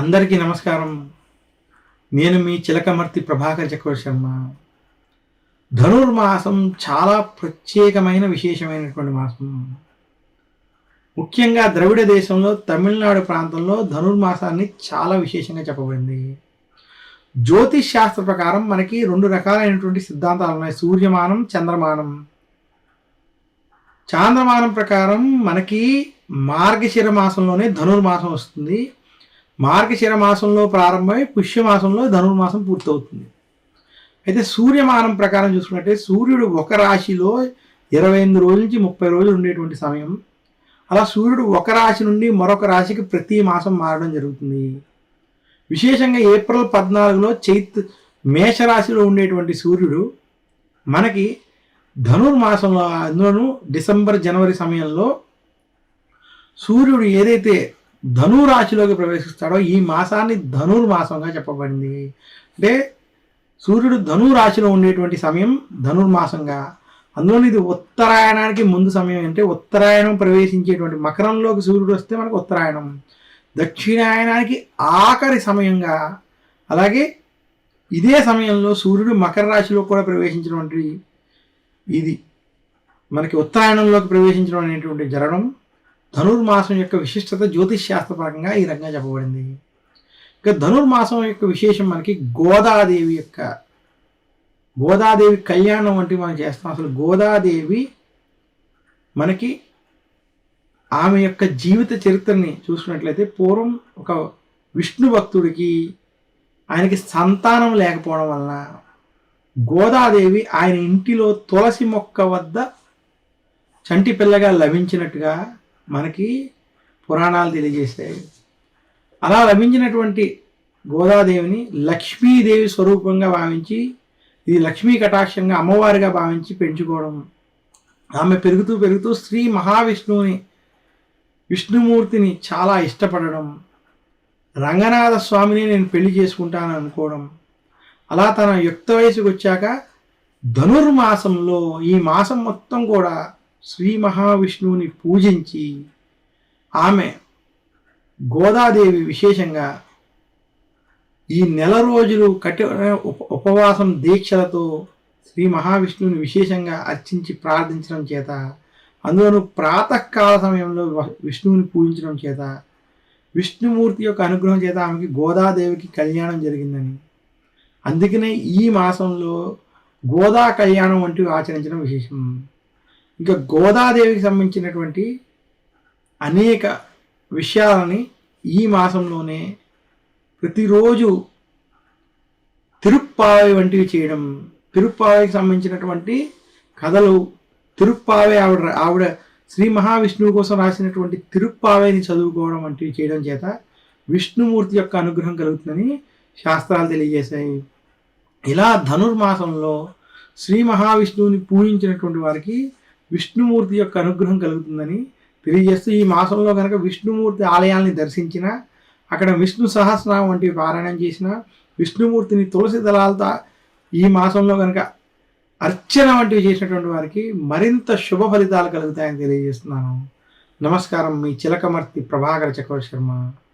అందరికీ నమస్కారం. నేను మీ చిలకమర్తి ప్రభాకర్ చక్రవర్తి శర్మ. ధనుర్మాసం చాలా ప్రత్యేకమైన, విశేషమైనటువంటి మాసం. ముఖ్యంగా ద్రవిడ దేశంలో తమిళనాడు ప్రాంతంలో ధనుర్మాసాన్ని చాలా విశేషంగా చెప్పబడింది. జ్యోతిష్ శాస్త్ర ప్రకారం మనకి 2 రకాలైనటువంటి సిద్ధాంతాలు ఉన్నాయి. సూర్యమానం, చంద్రమానం. చాంద్రమానం ప్రకారం మనకి మార్గశిర మాసంలోనే ధనుర్మాసం వస్తుంది. మార్గశిర మాసంలో ప్రారంభమై పుష్యమాసంలో ధనుర్మాసం పూర్తవుతుంది. అయితే సూర్యమానం ప్రకారం చూసుకున్నట్టే సూర్యుడు ఒక రాశిలో 28 రోజుల నుంచి 30 రోజులు ఉండేటువంటి సమయం. అలా సూర్యుడు ఒక రాశి నుండి మరొక రాశికి ప్రతి మాసం మారడం జరుగుతుంది. విశేషంగా ఏప్రిల్ 14లో మేషరాశిలో ఉండేటువంటి సూర్యుడు మనకి ధనుర్మాసంలో, అందులోనూ డిసెంబర్ జనవరి సమయంలో సూర్యుడు ఏదైతే ధనురాశిలోకి ప్రవేశిస్తాడో ఈ మాసాన్ని ధనుర్మాసంగా చెప్పబడింది. అంటే సూర్యుడు ధనురాశిలో ఉండేటువంటి సమయం ధనుర్మాసంగా, అందులోని ఇది ఉత్తరాయణానికి ముందు సమయం. అంటే ఉత్తరాయణం ప్రవేశించేటువంటి మకరంలోకి సూర్యుడు వస్తే మనకు ఉత్తరాయణం, దక్షిణాయనానికి ఆఖరి సమయంగా, అలాగే ఇదే సమయంలో సూర్యుడు మకర రాశిలో కూడా ప్రవేశించినటువంటి ఇది మనకి ఉత్తరాయణంలోకి ప్రవేశించడం అనేటువంటి జరగడం ధనుర్మాసం యొక్క విశిష్టత జ్యోతిష్ శాస్త్రపరంగా ఈ రకంగా చెప్పబడింది. ఇక ధనుర్మాసం యొక్క విశేషం మనకి గోదాదేవి కళ్యాణం వంటి మనం చేస్తాం. అసలు గోదాదేవి మనకి ఆమె యొక్క జీవిత చరిత్రని చూసుకున్నట్లయితే పూర్వం ఒక విష్ణు భక్తుడికి ఆయనకి సంతానం లేకపోవడం వలన గోదాదేవి ఆయన ఇంటిలో తులసి మొక్క వద్ద చంటి పిల్లగా లభించినట్టుగా మనకి పురాణాలు తెలియజేస్తాయి. అలా లభించినటువంటి గోదాదేవిని లక్ష్మీదేవి స్వరూపంగా భావించి, ఇది లక్ష్మీ కటాక్షంగా అమ్మవారిగా భావించి పెంచుకోవడం, ఆమె పెరుగుతూ పెరుగుతూ శ్రీ విష్ణుమూర్తిని చాలా ఇష్టపడడం, రంగనాథ స్వామిని నేను పెళ్లి చేసుకుంటానని అనుకోవడం, అలా తన యుక్త వయసుకు వచ్చాక ధనుర్మాసంలో ఈ మాసం మొత్తం కూడా శ్రీ మహావిష్ణువుని పూజించి ఆమె గోదాదేవి విశేషంగా ఈ నెల రోజులు ఉపవాసం దీక్షలతో శ్రీ మహావిష్ణువుని విశేషంగా అర్చించి ప్రార్థించడం చేత, అందులోనూ ప్రాతకాల సమయంలో విష్ణువుని పూజించడం చేత, విష్ణుమూర్తి యొక్క అనుగ్రహం చేత ఆమెకి గోదాదేవికి కళ్యాణం జరిగిందని, అందుకనే ఈ మాసంలో గోదా కళ్యాణం వంటివి ఆచరించడం విశేషం. ఇంకా గోదాదేవికి సంబంధించినటువంటి అనేక విషయాలని ఈ మాసంలోనే ప్రతిరోజు తిరుప్పావై వంటివి చేయడం, తిరుప్పావైకి సంబంధించినటువంటి కథలు, తిరుప్పావై ఆవిడ శ్రీ మహావిష్ణువు కోసం రాసినటువంటి తిరుప్పావైని చదువుకోవడం వంటివి చేయడం చేత విష్ణుమూర్తి యొక్క అనుగ్రహం కలుగుతుందని శాస్త్రాలు తెలియజేశాయి. ఇలా ధనుర్మాసంలో శ్రీ మహావిష్ణువుని పూజించినటువంటి వారికి విష్ణుమూర్తి యొక్క అనుగ్రహం కలుగుతుందని తెలియజేస్తూ, ఈ మాసంలో కనుక విష్ణుమూర్తి ఆలయాల్ని దర్శించిన, అక్కడ విష్ణు సహస్రనామం వంటివి పారాయణం చేసిన, విష్ణుమూర్తిని తులసి దళాలతో ఈ మాసంలో కనుక అర్చన వంటివి చేసినటువంటి వారికి మరింత శుభ ఫలితాలు కలుగుతాయని తెలియజేస్తున్నాను. నమస్కారం. మీ చిలకమర్తి ప్రభాకర్ చక్రవర్తి శర్మ.